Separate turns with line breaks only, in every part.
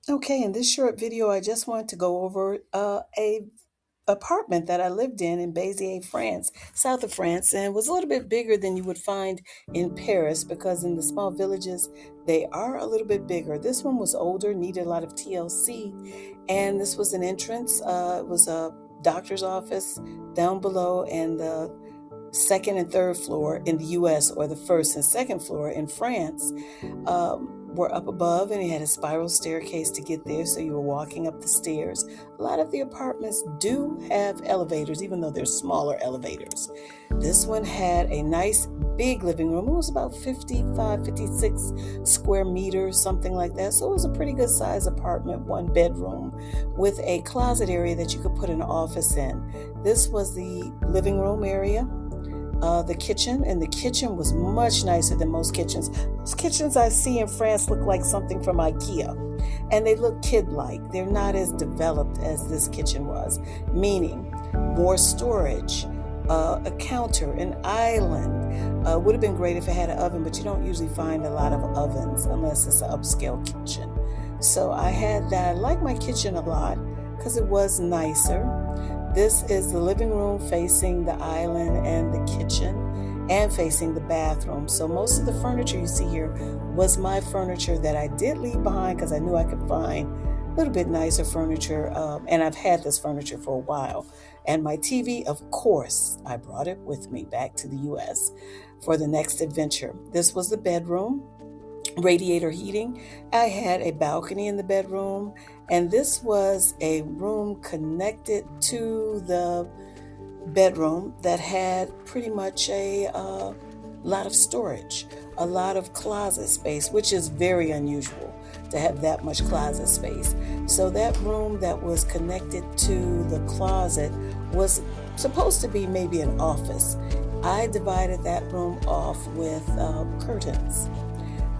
Okay, in this short video, I just want to go over a apartment that I lived in Beziers, France, south of France, and it was a little bit bigger than you would find in Paris because in the small villages, they are a little bit bigger. This one was older, needed a lot of TLC, and this was an entrance. It was a doctor's office down below, and the second and third floor in the US, or the first and second floor in France, were up above, and it had a spiral staircase to get there, so you were walking up the stairs. A lot of the apartments do have elevators, even though they're smaller elevators. This one had a nice big living room. It was about 55, 56 square meters, something like that. So it was a pretty good size apartment, one bedroom with a closet area that you could put an office in. This was the living room area. The kitchen, and the kitchen was much nicer than most kitchens. Most kitchens I see in France look like something from IKEA, and they look kid-like. They're not as developed as this kitchen was, meaning more storage, a counter, an island. Would have been great if it had an oven, but you don't usually find a lot of ovens unless it's an upscale kitchen. So I had that. I like my kitchen a lot because it was nicer. This is the living room facing the island and the kitchen and facing the bathroom. So most of the furniture you see here was my furniture that I did leave behind because I knew I could find a little bit nicer furniture. And I've had this furniture for a while. And my TV, of course, I brought it with me back to the US for the next adventure. This was the bedroom. Radiator heating. I had a balcony in the bedroom, and this was a room connected to the bedroom that had pretty much a lot of storage, a lot of closet space, which is very unusual to have that much closet space. So that room that was connected to the closet was supposed to be maybe an office. I divided that room off with curtains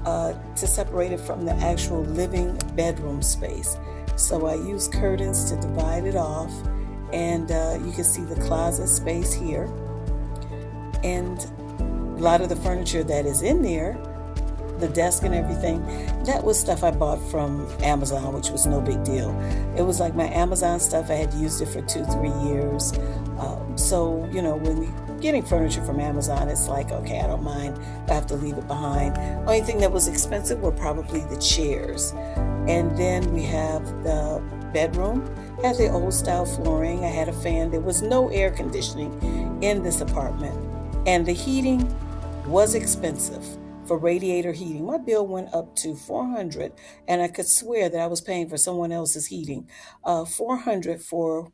to separate it from the actual living bedroom space. So I used curtains to divide it off, and you can see the closet space here. And a lot of the furniture that is in there, the desk and everything, that was stuff I bought from Amazon, which was no big deal. It was like my Amazon stuff. I had used it for 2-3 years. So, when you're getting furniture from Amazon, it's like, okay, I don't mind. I have to leave it behind. Only thing that was expensive were probably the chairs. And then we have the bedroom. Had the old style flooring. I had a fan. There was no air conditioning in this apartment. And the heating was expensive. For radiator heating, my bill went up to $400, and I could swear that I was paying for someone else's heating. $400 for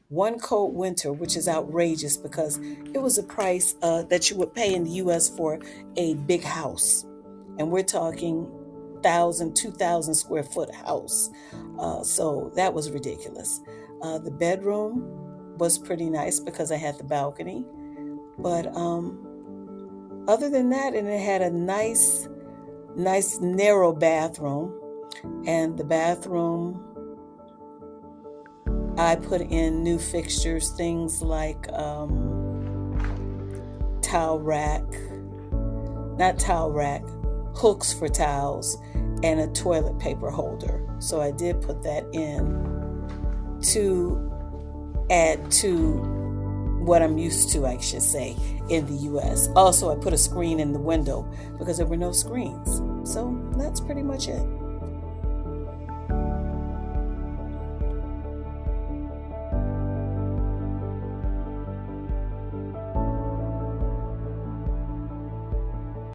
one cold winter, which is outrageous because it was a price that you would pay in the US for a big house. And we're talking 1,000, 2,000 square foot house. So that was ridiculous. The bedroom was pretty nice because I had the balcony. But other than that, and it had a nice narrow bathroom. And the bathroom, I put in new fixtures, things like hooks for towels, and a toilet paper holder. So I did put that in to add to what I'm used to, I should say, in the US. Also, I put a screen in the window because there were no screens. So that's pretty much it.